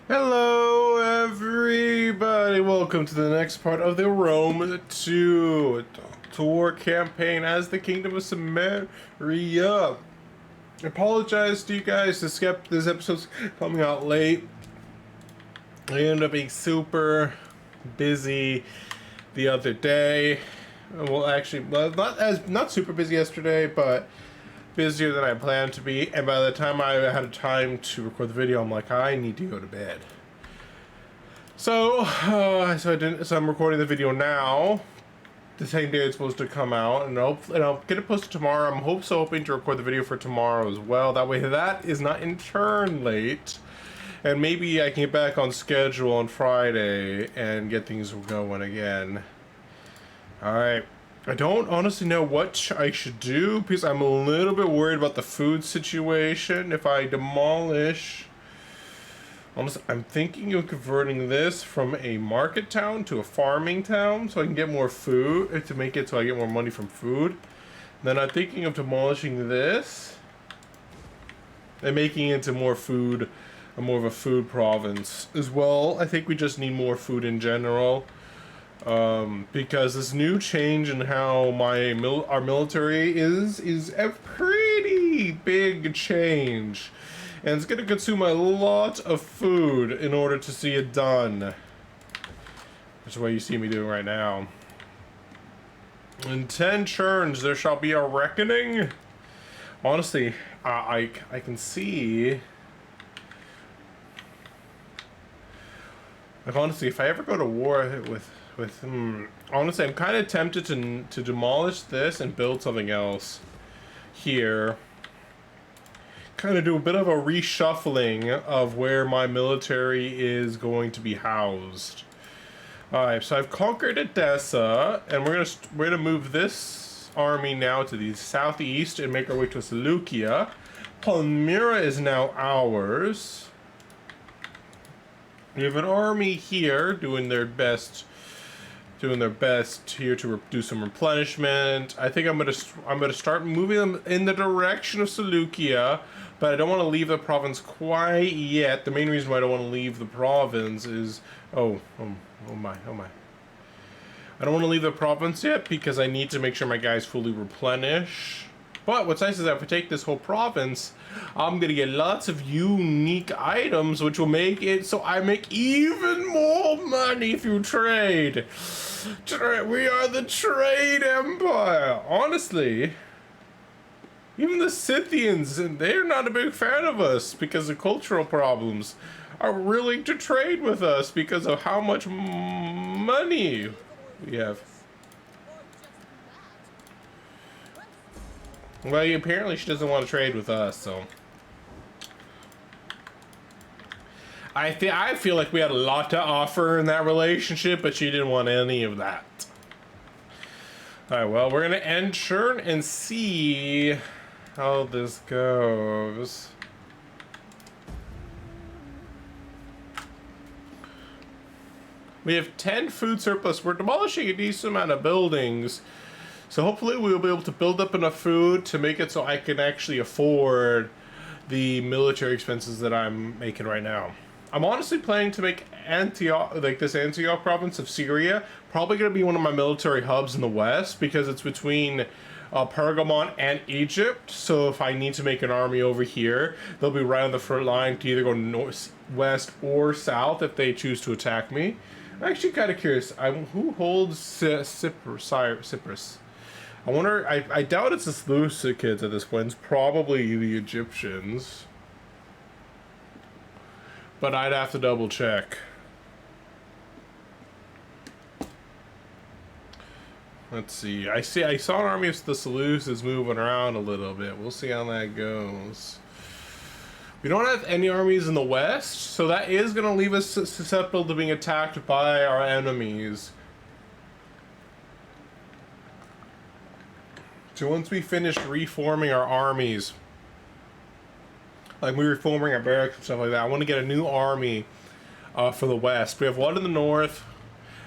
Hello, everybody. Welcome to the next part of the Rome 2 tour campaign as the Kingdom of Cimmeria. I apologize to you guys. This episode's coming out late. I ended up being super busy the other day. Well, actually, not super busy yesterday, but busier than I planned to be, and by the time I had time to record the video, I'm like, I need to go to bed. So I'm recording the video now, the same day it's supposed to come out, and I'll get it posted tomorrow. I'm hoping to record the video for tomorrow as well. That way, that is not in turn late, and maybe I can get back on schedule on Friday and get things going again. All right. I don't honestly know what I should do because I'm a little bit worried about the food situation. If I demolish, honestly, I'm thinking of converting this from a market town to a farming town so I can get more food, to make it so I get more money from food. Then I'm thinking of demolishing this and making it into more food, more of a food province as well. I think we just need more food in general. Because this new change in how our military is a pretty big change, and it's gonna consume a lot of food in order to see it done. That's what you see me doing right now. In 10 turns, there shall be a reckoning. Honestly, I can see. Like, honestly, if I ever go to war honestly, I'm kind of tempted to demolish this and build something else here. Kind of do a bit of a reshuffling of where my military is going to be housed. Alright, so I've conquered Edessa, and we're gonna move this army now to the southeast and make our way to Seleucia. Palmyra is now ours. We have an army here doing their best here to do some replenishment. I think I'm gonna start moving them in the direction of Seleucia, but I don't want to leave the province quite yet. The main reason why I don't want to leave the province is oh my. I don't want to leave the province yet because I need to make sure my guys fully replenish. But what's nice is that if I take this whole province, I'm gonna get lots of unique items, which will make it so I make even more money through trade. We are the trade empire. Honestly, even the Scythians, they're not a big fan of us because of cultural problems, are willing to trade with us because of how much money we have. Well, apparently she doesn't want to trade with us, so I feel like we had a lot to offer in that relationship, but she didn't want any of that. Alright, well, we're gonna end turn and see how this goes. We have 10 food surplus. We're demolishing a decent amount of buildings. So hopefully we'll be able to build up enough food to make it so I can actually afford the military expenses that I'm making right now. I'm honestly planning to make Antioch, like this Antioch province of Syria, probably going to be one of my military hubs in the west because it's between Pergamon and Egypt. So if I need to make an army over here, they'll be right on the front line to either go north, west, or south if they choose to attack me. I'm actually kind of curious. Who holds Cyprus? I wonder, I doubt it's the Seleucid kids at this point. It's probably the Egyptians. But I'd have to double check. Let's see. I saw an army of the Seleucids moving around a little bit. We'll see how that goes. We don't have any armies in the west, so that is going to leave us susceptible to being attacked by our enemies. So once we finish reforming our armies, like we're reforming our barracks and stuff like that, I want to get a new army for the west. We have one in the north,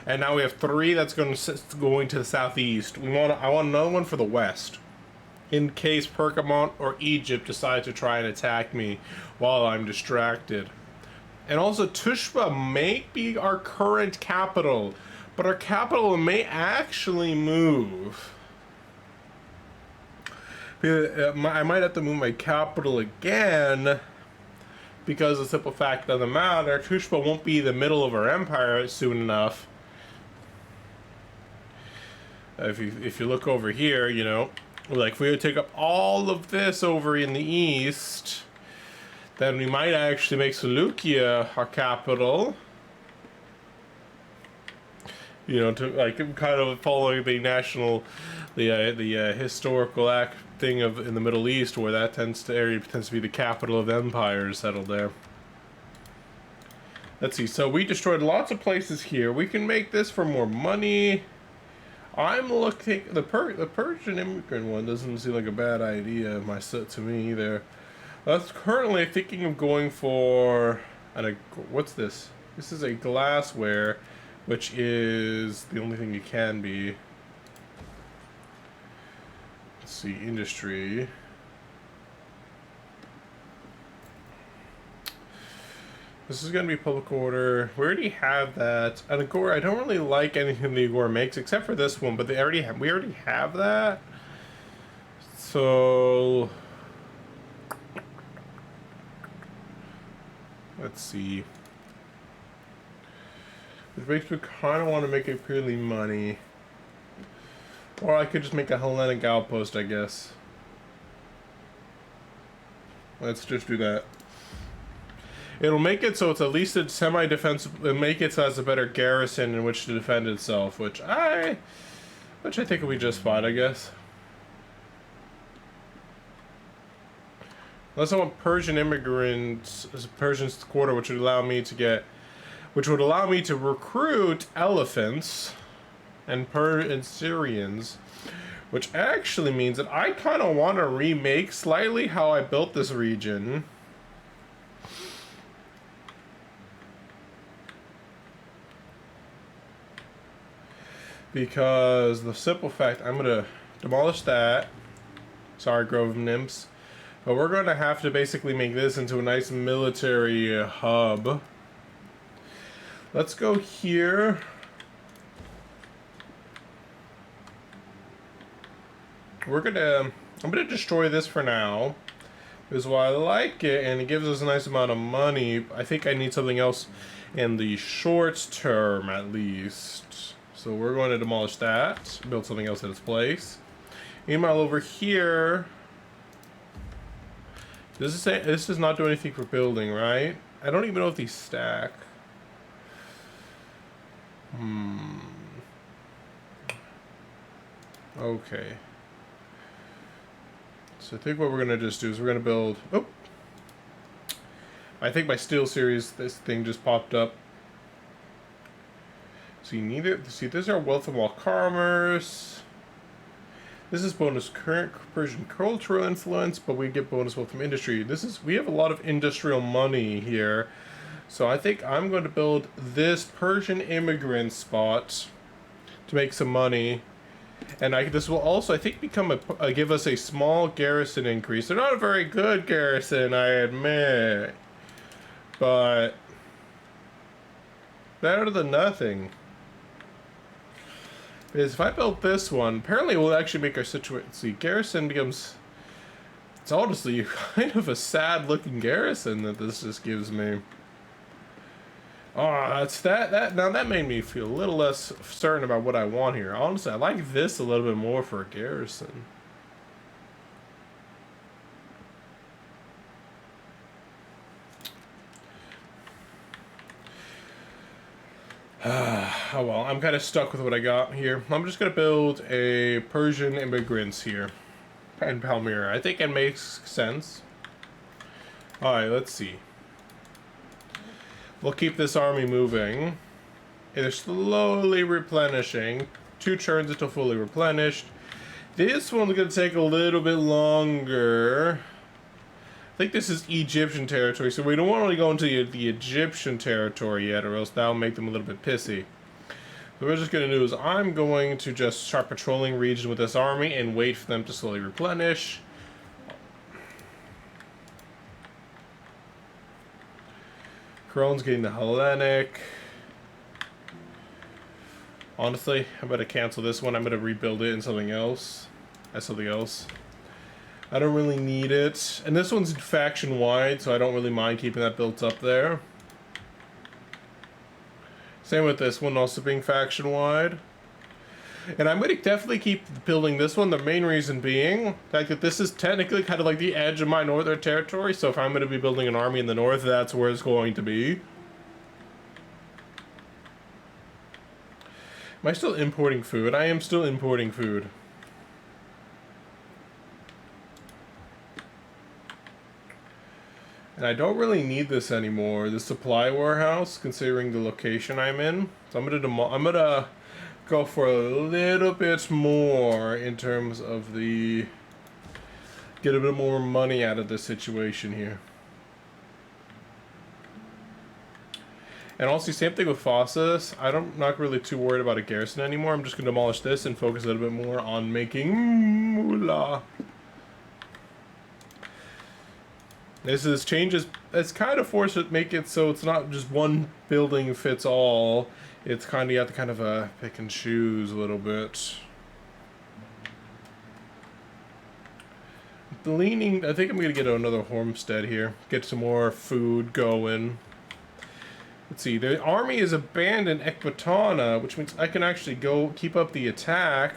and now we have 3 that's going to the southeast. I want another one for the west, in case Pergamon or Egypt decide to try and attack me while I'm distracted. And also, Tushpa may be our current capital, but our capital may actually move. I might have to move my capital again, because the simple fact of the matter, Tushpa won't be the middle of our empire soon enough. If you look over here, you know, like if we would take up all of this over in the east, then we might actually make Seleucia our capital. You know, to like kind of following the national, the historical act thing of in the Middle East, where that tends to be the capital of empires settled there. Let's see. So we destroyed lots of places here. We can make this for more money. I'm looking. The Persian immigrant one doesn't seem like a bad idea to me either. That's currently thinking of going for what's this? This is a glassware, which is the only thing you can be. Let's see, industry. This is going to be public order. We already have that. And Agora, I don't really like anything the Agora makes except for this one, but we already have that. So let's see. Which makes me kind of want to make it purely money. Or I could just make a Hellenic Outpost, I guess. Let's just do that. It'll make it so it's at least a semi-defensive. It'll make it so it has a better garrison in which to defend itself, which I think will be just fine, I guess. Unless I want Persian immigrants, Persian quarter, which would allow me to recruit elephants and Syrians, which actually means that I kind of want to remake slightly how I built this region. Because the simple fact, I'm going to demolish that. Sorry, Grove of Nymphs. But we're going to have to basically make this into a nice military hub. Let's go here. I'm gonna destroy this for now, because while I like it and it gives us a nice amount of money, I think I need something else in the short term at least. So we're going to demolish that, build something else in its place. Meanwhile, over here, this does not do anything for building, right? I don't even know if these stack. Okay. So I think what we're going to just do is we're going to build... Oh! I think my Steel Series, this thing just popped up. So you need it. See, this is our Wealth of All Commerce. This is bonus current Persian cultural influence, but we get bonus wealth from industry. We have a lot of industrial money here. So I think I'm going to build this Persian immigrant spot to make some money. And this will also, I think, give us a small garrison increase. They're not a very good garrison, I admit. But better than nothing. Because if I build this one, apparently it will actually make our situation... See, garrison becomes... It's honestly kind of a sad-looking garrison that this just gives me. Oh, it's that. Now that made me feel a little less certain about what I want here. Honestly, I like this a little bit more for a garrison. Oh well, I'm kind of stuck with what I got here. I'm just gonna build a Persian immigrants here in Palmyra. I think it makes sense. All right, let's see. We'll keep this army moving. They're slowly replenishing. 2 turns until fully replenished. This one's going to take a little bit longer. I think this is Egyptian territory, so we don't want to go into the Egyptian territory yet, or else that'll make them a little bit pissy. So what we're just going to do is I'm going to just start patrolling region with this army and wait for them to slowly replenish. Crone's getting the Hellenic. Honestly, I'm going to cancel this one. I'm going to rebuild it in something else. As something else. I don't really need it. And this one's faction-wide, so I don't really mind keeping that built up there. Same with this one also being faction-wide. And I'm going to definitely keep building this one. The main reason being the fact that this is technically kind of like the edge of my northern territory. So if I'm going to be building an army in the north, that's where it's going to be. Am I still importing food? I am still importing food. And I don't really need this anymore. The supply warehouse, considering the location I'm in. So I'm gonna go for a little bit more in terms of the get a bit more money out of this situation here. And also, same thing with Fossus. I'm not really too worried about a garrison anymore. I'm just gonna demolish this and focus a little bit more on making moolah. This changes. It's kind of forced to make it so it's not just one building fits all. It's kind of, you have to kind of pick and choose a little bit. Leaning, I think I'm gonna get another homestead here. Get some more food going. Let's see. The army is abandoned Ecbatana, which means I can actually go keep up the attack.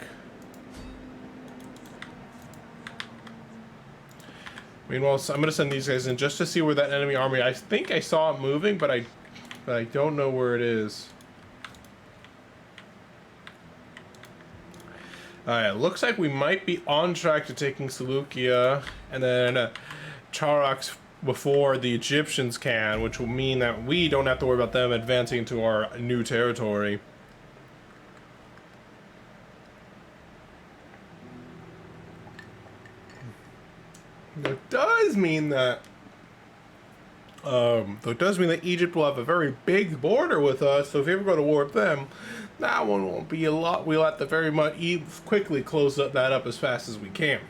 Meanwhile, so I'm gonna send these guys in just to see where that enemy army. I think I saw it moving, but I don't know where it is. Alright, looks like we might be on track to taking Seleucia and then Charax before the Egyptians can, which will mean that we don't have to worry about them advancing into our new territory. That does mean that Egypt will have a very big border with us, so if you ever go to war with them, that one won't be a lot. We'll have to very much quickly close that up as fast as we can.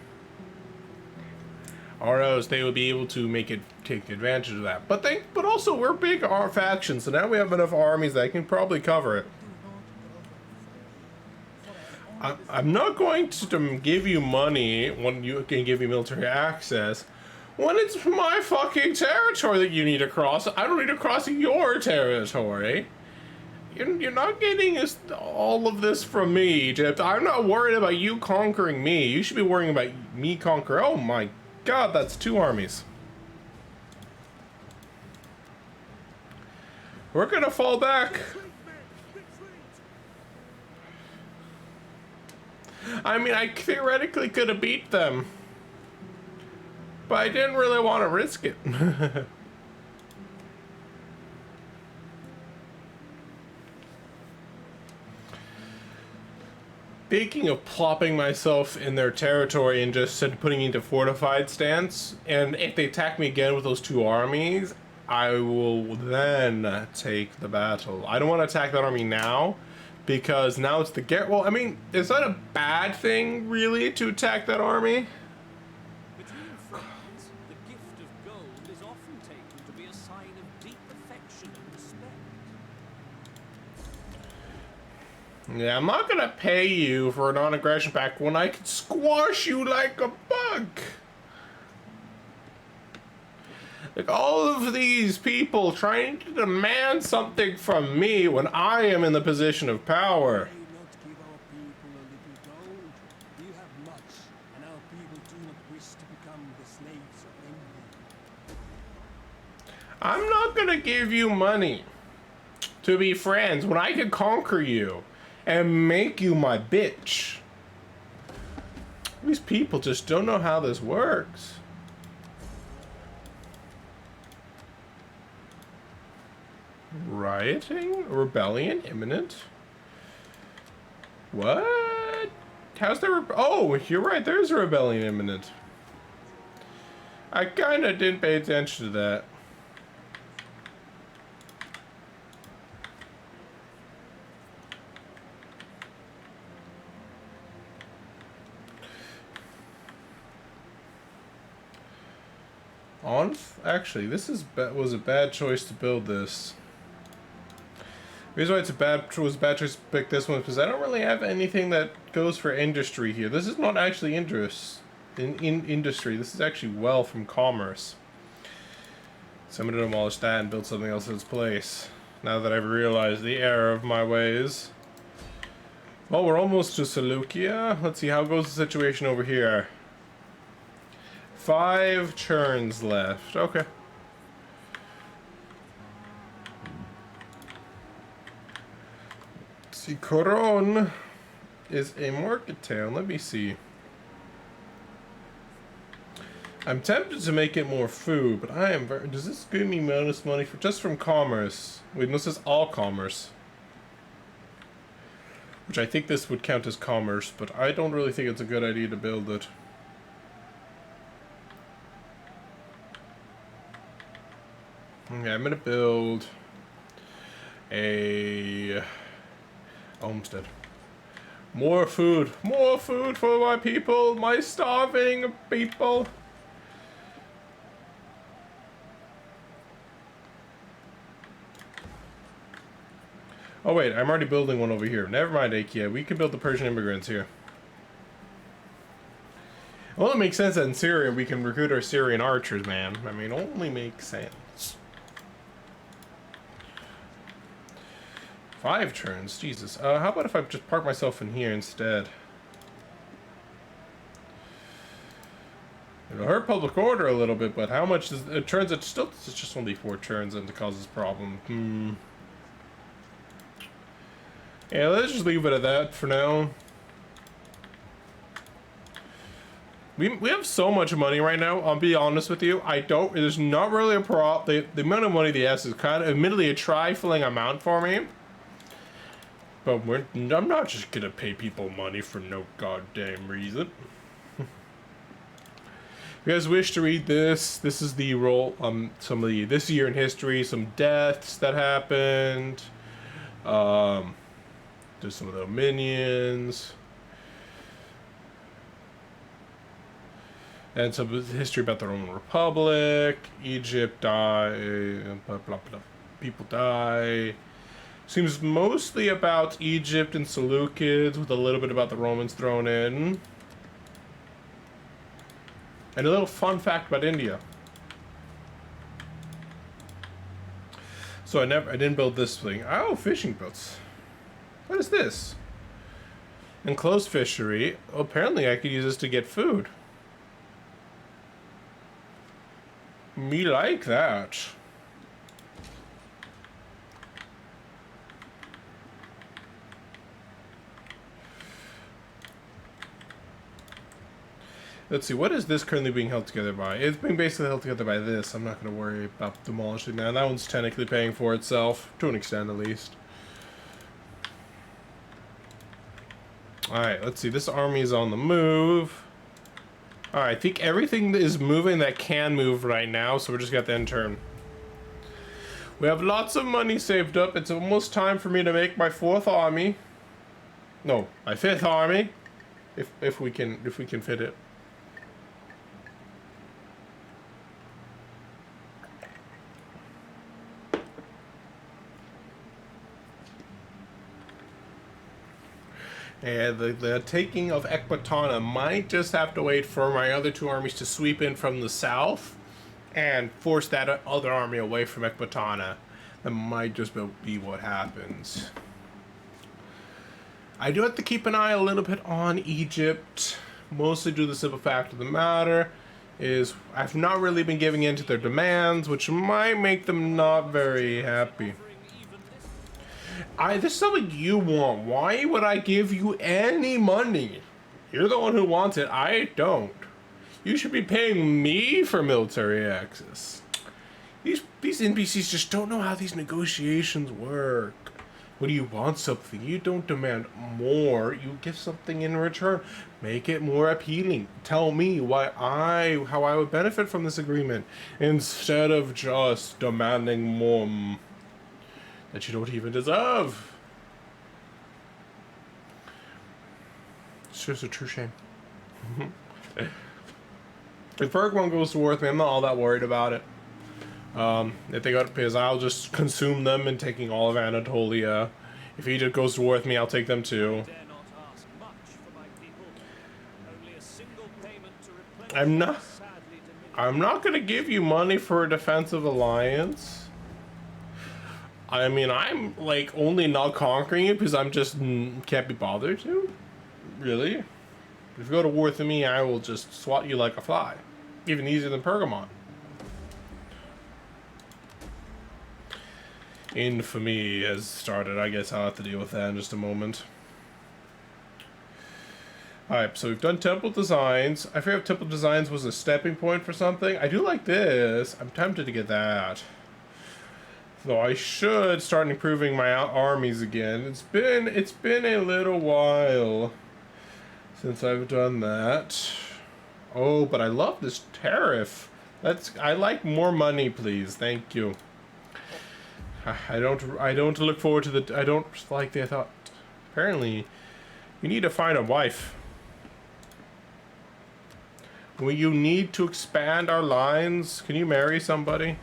Or else they will be able to take advantage of that. But also we're big our faction, so now we have enough armies that can probably cover it. I'm not going to give you money when you can give me military access when it's my fucking territory that you need to cross. I don't need to cross your territory. You're not getting all of this from me, Egypt. I'm not worried about you conquering me. You should be worrying about me conquering. Oh my god, that's 2 armies. We're gonna fall back. I mean, I theoretically could have beat them, but I didn't really want to risk it. Speaking of plopping myself in their territory and just putting into fortified stance, and if they attack me again with those 2 armies, I will then take the battle. I don't want to attack that army now, because now it's the well, I mean, it's not a bad thing, really, to attack that army. Between friends, the gift of gold is often taken to be a sign of deep affection and respect. Yeah, I'm not gonna pay you for a non-aggression pact when I can squash you like a bug. Like, all of these people trying to demand something from me when I am in the position of power. I'm not gonna give you money to be friends when I can conquer you and make you my bitch. These people just don't know how this works. Rioting? Rebellion imminent? What? How's there? Oh, you're right. There's a rebellion imminent. I kind of didn't pay attention to that. Actually, this was a bad choice to build this. The reason why was a bad choice to pick this one because I don't really have anything that goes for industry here. This is not actually industry. This is actually wealth from commerce. So I'm gonna demolish that and build something else in its place. Now that I've realized the error of my ways. Well, we're almost to Seleucia. Let's see, how goes the situation over here? 5 churns left. Okay. See, Coron is a market town. Let me see. I'm tempted to make it more food, but I am very... Does this give me bonus money for just from commerce? Wait, this is all commerce. Which I think this would count as commerce, but I don't really think it's a good idea to build it. Okay, I'm gonna build a homestead. More food for my people, my starving people. Oh wait, I'm already building one over here. Never mind, Akia. We can build the Persian immigrants here. Well, it makes sense that in Syria we can recruit our Syrian archers, man. I mean, only makes sense. 5 turns, Jesus. How about if I just park myself in here instead? It'll hurt public order a little bit, but how much does it turns? It's just only 4 turns and it causes problem. Yeah, let's just leave it at that for now. We have so much money right now. I'll be honest with you. There's not really a problem. The amount of money they ask is kind of, admittedly, a trifling amount for me. But I'm not just gonna pay people money for no goddamn reason. If you guys wish to read this is the role, some of the, this year in history, some deaths that happened. There's some of the minions. And some history about the Roman Republic. Egypt died, blah, blah, blah. People die. Seems mostly about Egypt and Seleucids with a little bit about the Romans thrown in. And a little fun fact about India. So I didn't build this thing. Oh, fishing boats. What is this? Enclosed fishery. Oh, apparently I could use this to get food. Me like that. Let's see, what is this currently being held together by? It's being basically held together by this. I'm not going to worry about demolishing that. That one's technically paying for itself, to an extent at least. Alright, let's see. This army is on the move. Alright, I think everything is moving that can move right now, so we're just got the end turn. We have lots of money saved up. It's almost time for me to make my 4th army. No, my 5th army. If we can fit it. And the taking of Ecbatana might just have to wait for my other 2 armies to sweep in from the south and force that other army away from Ecbatana. That might just be what happens. I do have to keep an eye a little bit on Egypt, mostly due to the simple fact of the matter is I've not really been giving in to their demands, which might make them not very happy. This is something you want. Why would I give you any money? You're the one who wants it. I don't. You should be paying me for military access. These NPCs just don't know how these negotiations work. When you want something, you don't demand more. You give something in return. Make it more appealing. Tell me how I would benefit from this agreement instead of just demanding more that you don't even deserve. It's just a true shame. If Pergamon goes to war with me, I'm not all that worried about it. If they go to, because I'll just consume them and taking all of Anatolia. If he just goes to war with me, I'll take them too. Dare not ask much for my people. Only a single payment to replenish I'm not. my sadly diminished. I'm not gonna give you money for a defensive alliance. I mean, I'm like only not conquering it because I'm just can't be bothered to. Really? If you go to war with me, I will just swat you like a fly. Even easier than Pergamon. Infamy has started. I guess I'll have to deal with that in just a moment. Alright, so we've done temple designs. I forget if temple designs was a stepping point for something. I do like this. I'm tempted to get that. Though I should start improving my armies again. It's been a little while since I've done that. Oh, but I love this tariff. I like more money, please. Thank you. I don't look forward to the, I don't like the thought. Apparently, you need to find a wife. You need to expand our lines. Can you marry somebody?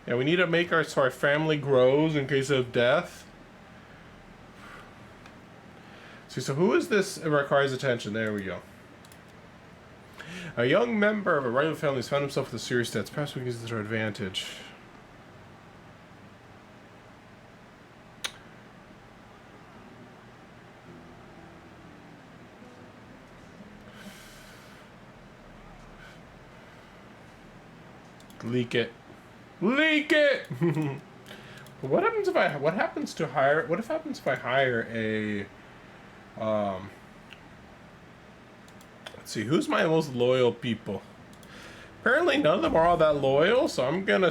Yeah, we need to make our family grows in case of death. See, so who is this? It requires attention. There we go. A young member of a rival family has found himself with a serious debt. Perhaps we can use this to our advantage. Leak it. Leak it! What happens if I hire a let's see, who's my most loyal people? Apparently none of them are all that loyal, so I'm gonna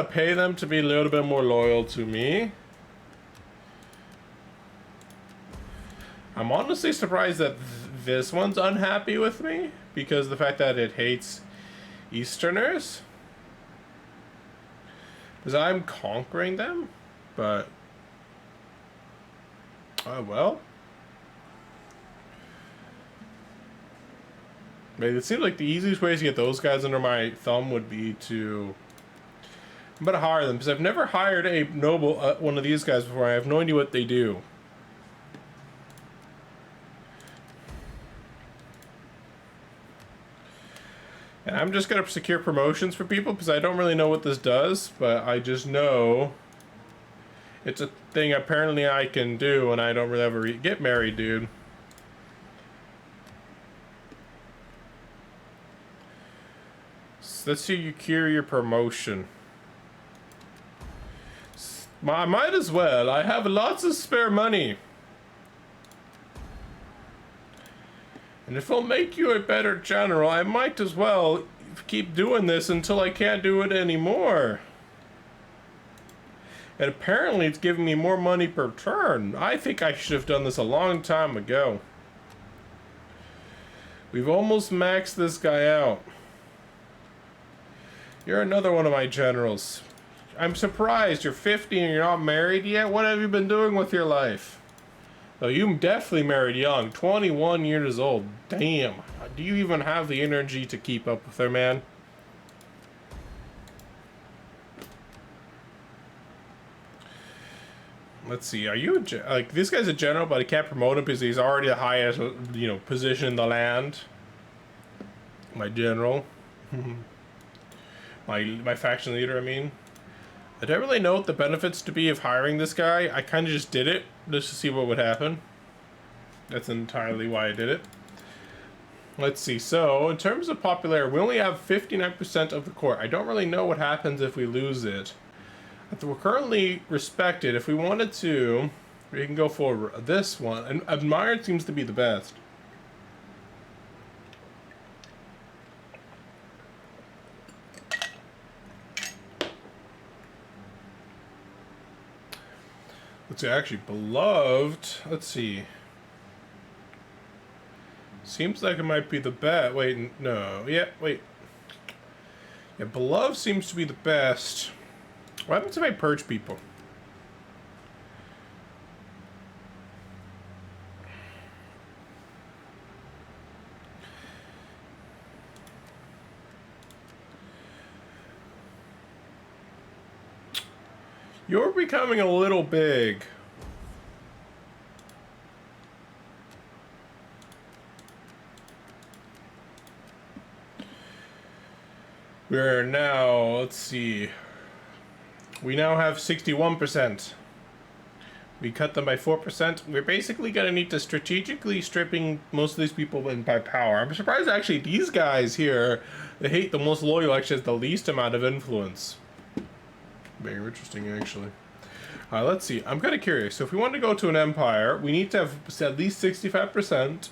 pay them to be a little bit more loyal to me. I'm honestly surprised that this one's unhappy with me because of the fact that it hates Easterners. Because I'm conquering them, but well. But it seems like the easiest way to get those guys under my thumb would be to, I'm gonna hire them because I've never hired a noble one of these guys before. I have no idea what they do. And I'm just gonna secure promotions for people because I don't really know what this does, but I just know it's a thing apparently I can do, and I don't really ever get married, dude. So let's see, you cure your promotion. I might as well. I have lots of spare money. And if it'll make you a better general, I might as well keep doing this until I can't do it anymore. And apparently it's giving me more money per turn. I think I should have done this a long time ago. We've almost maxed this guy out. You're another one of my generals. I'm surprised you're 50 and you're not married yet. What have you been doing with your life? Oh, you definitely married young, 21 years old. Damn. Do you even have the energy to keep up with her, man? Let's see. Are you like this guy's a general, but I can't promote him because he's already the highest, position in the land. My general, my faction leader. I mean, I don't really know what the benefits to be of hiring this guy. I kind of just did it just to see what would happen. That's entirely why I did it. Let's see. So, in terms of popularity, we only have 59% of the court. I don't really know what happens if we lose it. We're currently respected. If we wanted to, we can go for this one. And admired seems to be the best. Let's see, actually, beloved. Let's see. Seems like it might be the best. Wait, no. Yeah, wait. Yeah, beloved seems to be the best. What happens if I purge people? becoming a little big. We're now, let's see. We now have 61%. We cut them by 4%. We're basically gonna need to strategically stripping most of these people in by power. I'm surprised actually these guys here, they hate the most loyal, actually has the least amount of influence. Very interesting actually. Let's see, I'm kind of curious. So if we want to go to an empire, we need to have at least 65%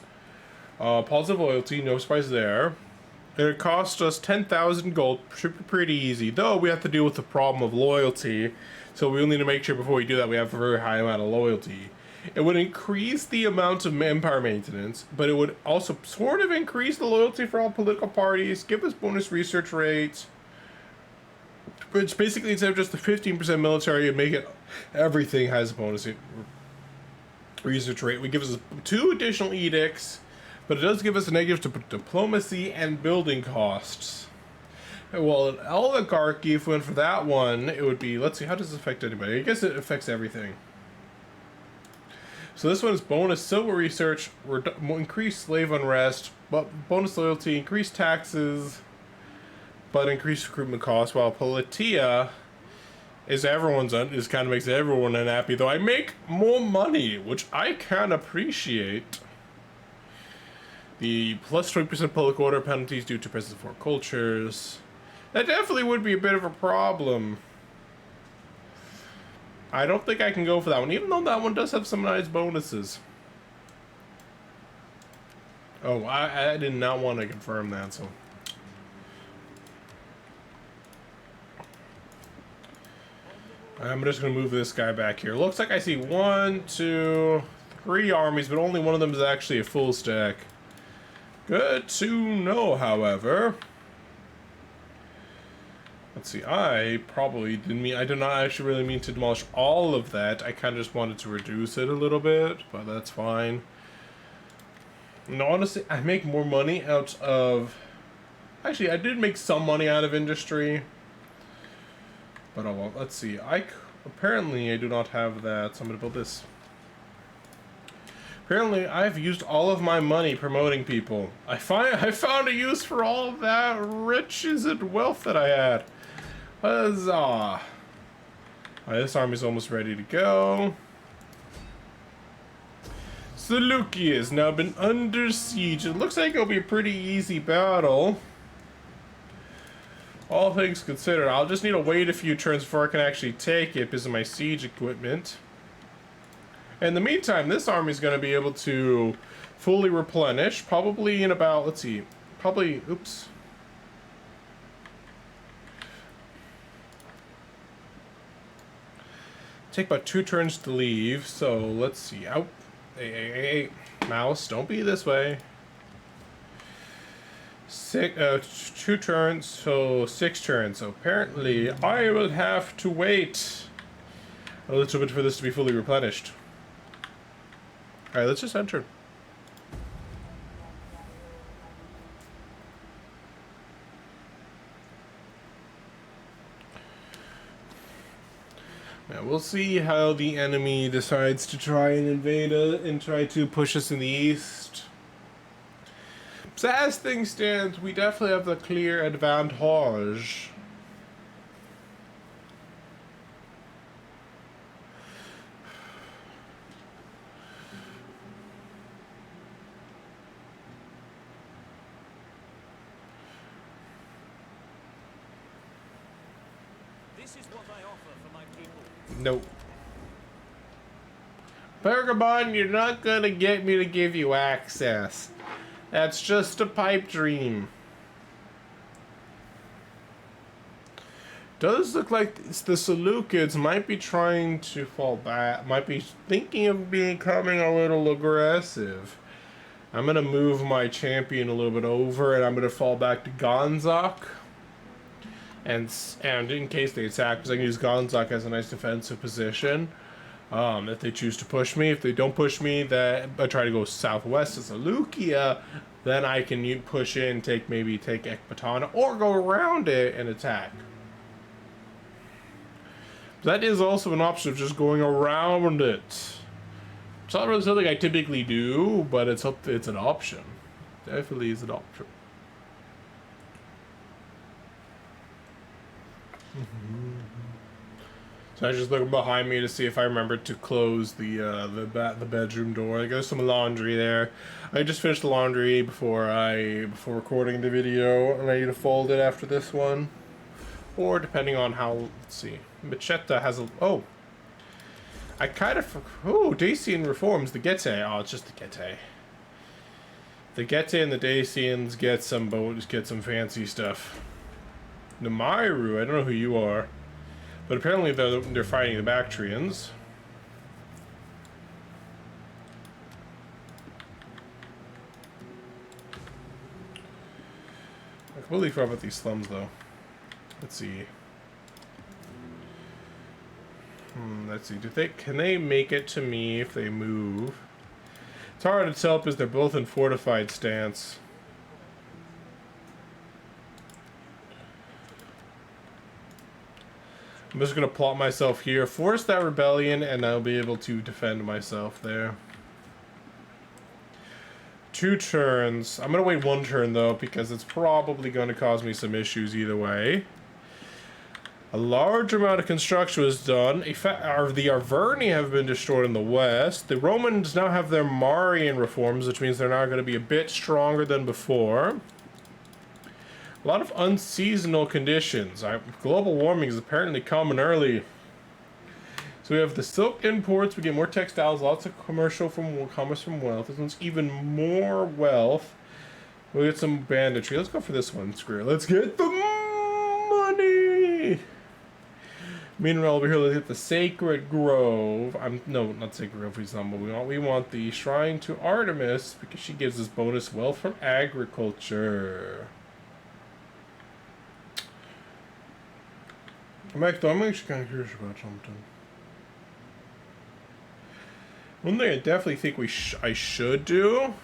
positive loyalty, no surprise there. It cost us 10,000 gold, should be pretty easy. Though we have to deal with the problem of loyalty, so we'll need to make sure before we do that we have a very high amount of loyalty. It would increase the amount of empire maintenance, but it would also sort of increase the loyalty for all political parties, give us bonus research rates, which basically instead of just the 15% military, it make it everything has a bonus research rate. We give us 2 additional edicts. But it does give us a negative to diplomacy and building costs. Well, an oligarchy, if we went for that one, it would be, let's see, how does this affect anybody? I guess it affects everything. So this one is bonus civil research, increased slave unrest, but bonus loyalty, increased taxes, but increased recruitment costs, while Politia is is kind of makes everyone unhappy, though I make more money, which I can appreciate. The plus 20% public order penalties due to presence of foreign cultures. That definitely would be a bit of a problem. I don't think I can go for that one, even though that one does have some nice bonuses. Oh, I did not want to confirm that, so. I'm just going to move this guy back here. Looks like I see 1, 2, 3 armies, but only one of them is actually a full stack. Good to know, however. Let's see, I probably didn't mean, I did not actually really mean to demolish all of that. I kind of just wanted to reduce it a little bit, but that's fine. And honestly, I make more money out of, actually, I did make some money out of industry. But oh well, let's see, apparently I do not have that, so I'm gonna build this. Apparently, I've used all of my money promoting people. I found a use for all of that riches and wealth that I had. Huzzah! Alright, this army's almost ready to go. Seleucid has now been under siege. It looks like it'll be a pretty easy battle. All things considered, I'll just need to wait a few turns before I can actually take it because of my siege equipment. In the meantime, this army is going to be able to fully replenish, probably in about, let's see, probably, oops. Take about 2 turns to leave, so let's see. Out. Hey, mouse, don't be this way. 2 turns, so 6 turns. So apparently, I will have to wait a little bit for this to be fully replenished. Alright, let's just enter. Now we'll see how the enemy decides to try and invade us and try to push us in the east. So as things stand, we definitely have the clear advantage. This is what I offer for my people. Nope. Pergamon, you're not gonna get me to give you access. That's just a pipe dream. Does look like the Seleucids might be trying to fall back, might be thinking of becoming a little aggressive. I'm gonna move my champion a little bit over and I'm gonna fall back to Gonzaga. And in case they attack, because I can use Gonzaga as a nice defensive position. If they choose to push me, if they don't push me, that I try to go southwest to Seleucia, then I can push in, take Ecbatana, or go around it and attack. That is also an option of just going around it. It's not really something I typically do, but it's an option. Definitely is an option. So I was just looking behind me to see if I remembered to close the bedroom door. There's some laundry there. I just finished the laundry before recording the video, and I need to fold it after this one. Or depending on how, let's see. Machetta has a, oh. I kind of, oh, Dacian reforms the Getae. Oh, it's just the Getae. The Getae and the Dacians get some boats, get some fancy stuff. Namiru, I don't know who you are. But apparently they're fighting the Bactrians. I completely forgot about these slums, though. Let's see. Let's see. Can they make it to me if they move? It's hard to tell because they're both in fortified stance. I'm just gonna plot myself here, force that rebellion, and I'll be able to defend myself there. 2 turns. I'm gonna wait 1 turn though, because it's probably gonna cause me some issues either way. A large amount of construction was done. The Arverni have been destroyed in the west. The Romans now have their Marian reforms, which means they're now going to be a bit stronger than before. A lot of unseasonal conditions. Global warming is apparently coming early. So we have the silk imports. We get more textiles, lots of commerce from wealth. This one's even more wealth. We'll get some banditry. Let's go for this one. Screw it. Let's get the money. Meanwhile, over here, let's hit the Sacred Grove. No, not Sacred Grove, but we want the Shrine to Artemis because she gives us bonus wealth from agriculture. I'm actually kind of curious about something. One thing I definitely think I should do.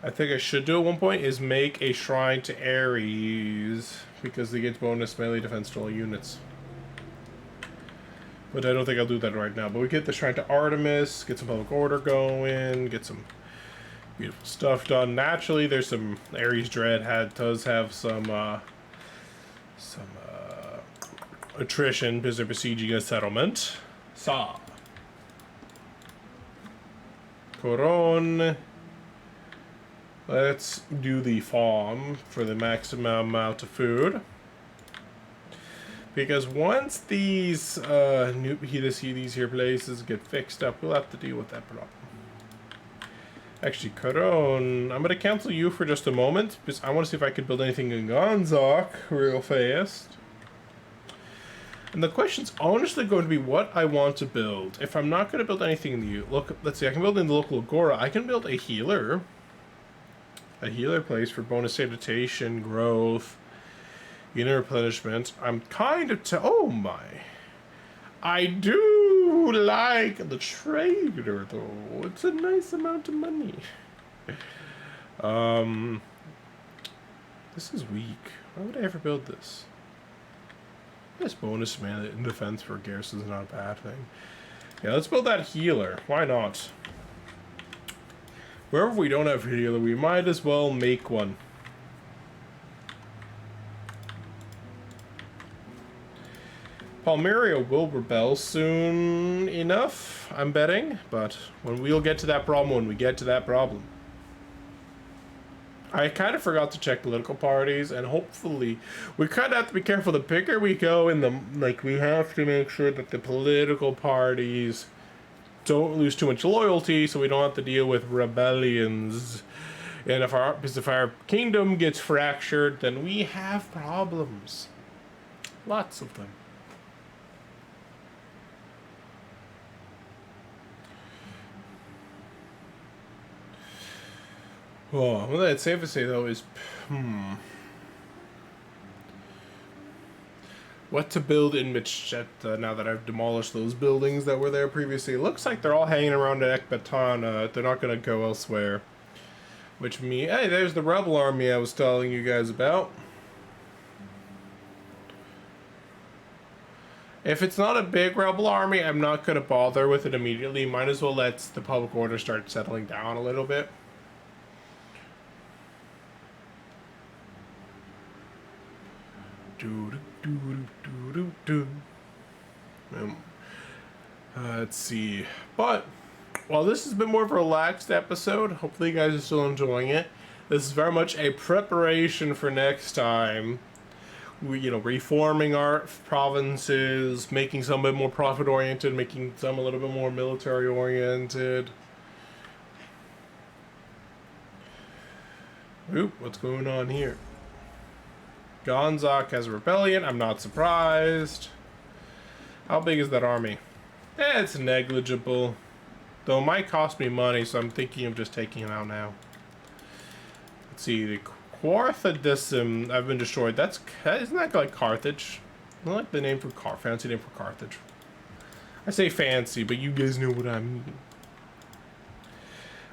I think I should do at one point is make a shrine to Ares because they get bonus melee defense to all units. But I don't think I'll do that right now. But we get the shrine to Artemis, get some public order going, get some beautiful stuff done. Naturally, there's some Ares Dread does have some attrition because they're besieging a settlement. Coron. Let's do the farm for the maximum amount of food. Because once these these here places get fixed up, we'll have to deal with that problem. Actually, Coron, I'm going to cancel you for just a moment because I want to see if I can build anything in Gonzaga real fast. And the question's honestly going to be what I want to build. If I'm not going to build anything in the let's see, I can build in the local Agora. I can build a healer. A healer place for bonus sanitation, growth, unit replenishment. I'm kind of oh my. I do like the trader though. It's a nice amount of money. This is weak. Why would I ever build this? This bonus melee in defense for garrison is not a bad thing. Yeah, let's build that healer. Why not? Wherever we don't have a healer, we might as well make one. Palmyra will rebel soon enough, I'm betting. But we'll get to that problem when we get to that problem. I kind of forgot to check political parties, and hopefully we kind of have to be careful. The bigger we go in the, we have to make sure that the political parties don't lose too much loyalty, so we don't have to deal with rebellions. And if our kingdom gets fractured, then we have problems. Lots of them. Oh, what I'd safe to say though is, what to build in Machetta now that I've demolished those buildings that were there previously. It looks like they're all hanging around at Ecbatana. They're not going to go elsewhere. Which means, hey, there's the rebel army I was telling you guys about. If it's not a big rebel army, I'm not going to bother with it immediately. Might as well let the public order start settling down a little bit. Let's see. But while this has been more of a relaxed episode, hopefully you guys are still enjoying it. This is very much a preparation for next time. Reforming our provinces, making some a bit more profit-oriented, making some a little bit more military-oriented. Oop, what's going on here? Gonzaga Has a rebellion. I'm not surprised. How big is that army? It's negligible. Though it might cost me money, so I'm thinking of just taking him out now. Let's see, the Quarthadism, I've been destroyed. Isn't that like Carthage? I like the name for fancy name for Carthage. I say fancy, but you guys know what I mean.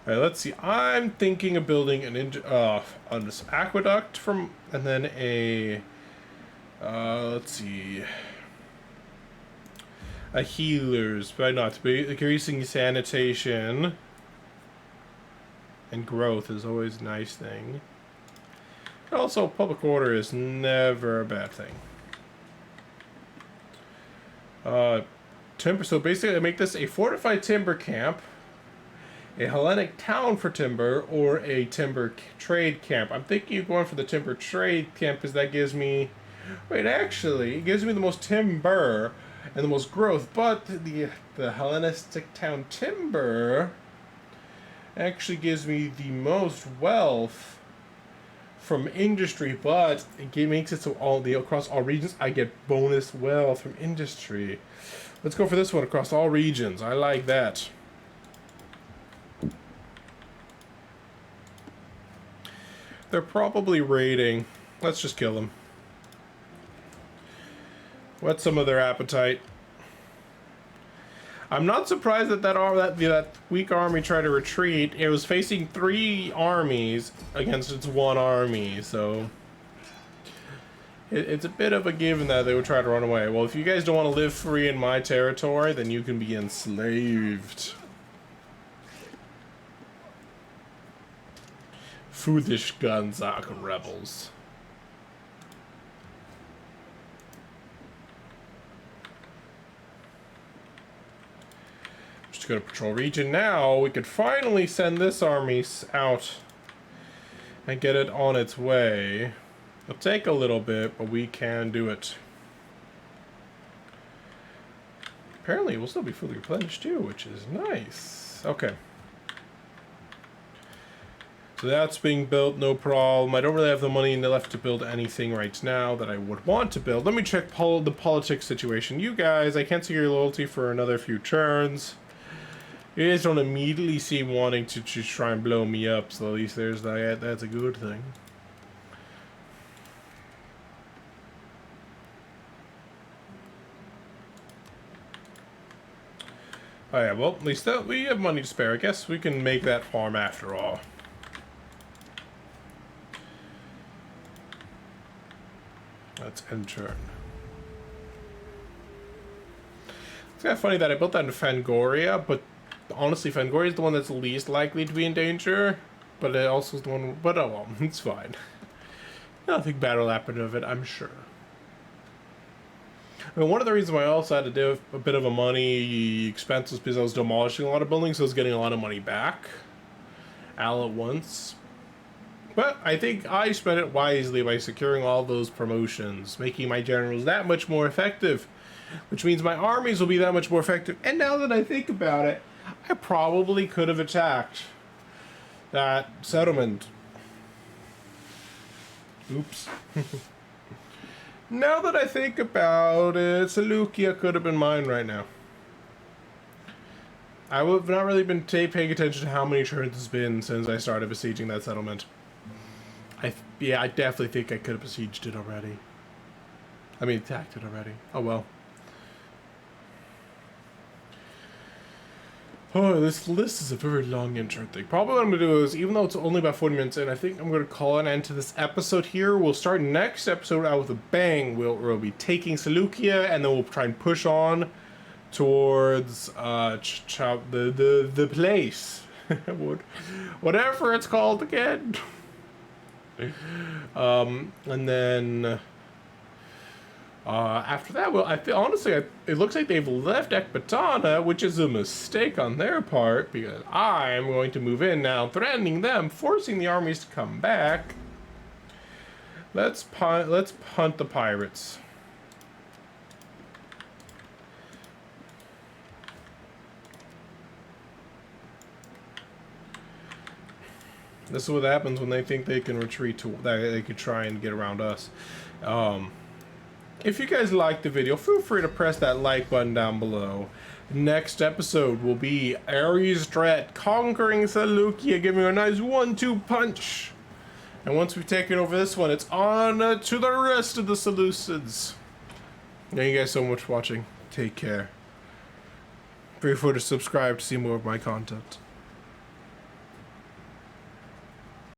Alright, let's see. I'm thinking of building an aqueduct and then a let's see, a healers, but not increasing sanitation and growth is always a nice thing. Also, public order is never a bad thing. Timber. So basically, I make this a fortified timber camp, a Hellenic town for timber, or a timber trade camp. I'm thinking of going for the timber trade camp because that gives me... Wait, actually, it gives me the most timber and the most growth, but the Hellenistic town timber actually gives me the most wealth from industry, but it makes it so across all regions I get bonus wealth from industry. Let's go for this one across all regions. I like that. They're probably raiding. Let's just kill them. Whet some of their appetite. I'm not surprised that weak army tried to retreat. It was facing 3 armies against its 1 army, so it's a bit of a given that they would try to run away. Well, if you guys don't want to live free in my territory, then you can be enslaved. Foolish Gonzaga rebels. Just go to patrol region now. We could finally send this army out and get it on its way. It'll take a little bit, but we can do it. Apparently, we'll still be fully replenished too, which is nice. Okay. So that's being built, no problem. I don't really have the money left to build anything right now that I would want to build. Let me check the politics situation. You guys, I can't see your loyalty for another few turns. You guys don't immediately seem wanting to just try and blow me up, so at least there's that. That's a good thing. Oh yeah, well, at least we have money to spare. I guess we can make that farm after all. Let's end turn. It's kind of funny that I built that in Fangoria, but honestly, Fangoria is the one that's least likely to be in danger. But it also is the one. But oh well, it's fine. Nothing bad will happen of it, I'm sure. I mean, one of the reasons why I also had to do a bit of a money expense was because I was demolishing a lot of buildings, so I was getting a lot of money back all at once. But I think I spent it wisely by securing all those promotions, making my generals that much more effective, which means my armies will be that much more effective. And now that I think about it, I probably could have attacked that settlement. Oops. Now that I think about it, Seleucia could have been mine right now. I would have not really been paying attention to how many turns it's been since I started besieging that settlement. Yeah, I definitely think I could have besieged it already. I mean, attacked it already. Oh well. Oh, this list is a very long intro thing. Probably what I'm going to do is, even though it's only about 40 minutes in, I think I'm going to call an end to this episode here. We'll start next episode out with a bang. We'll be taking Seleucia, and then we'll try and push on towards the place. Whatever it's called again. And then... after that, well, honestly, it looks like they've left Ecbatana, which is a mistake on their part, because I'm going to move in now, threatening them, forcing the armies to come back. Let's punt the pirates. This is what happens when they think they can retreat to that they could try and get around us. If you guys liked the video, feel free to press that like button down below. Next episode will be Ares Dread conquering Seleucia, giving a nice 1-2 punch. And once we've taken over this one, it's on to the rest of the Seleucids. Thank you guys so much for watching. Take care. Feel free to subscribe to see more of my content.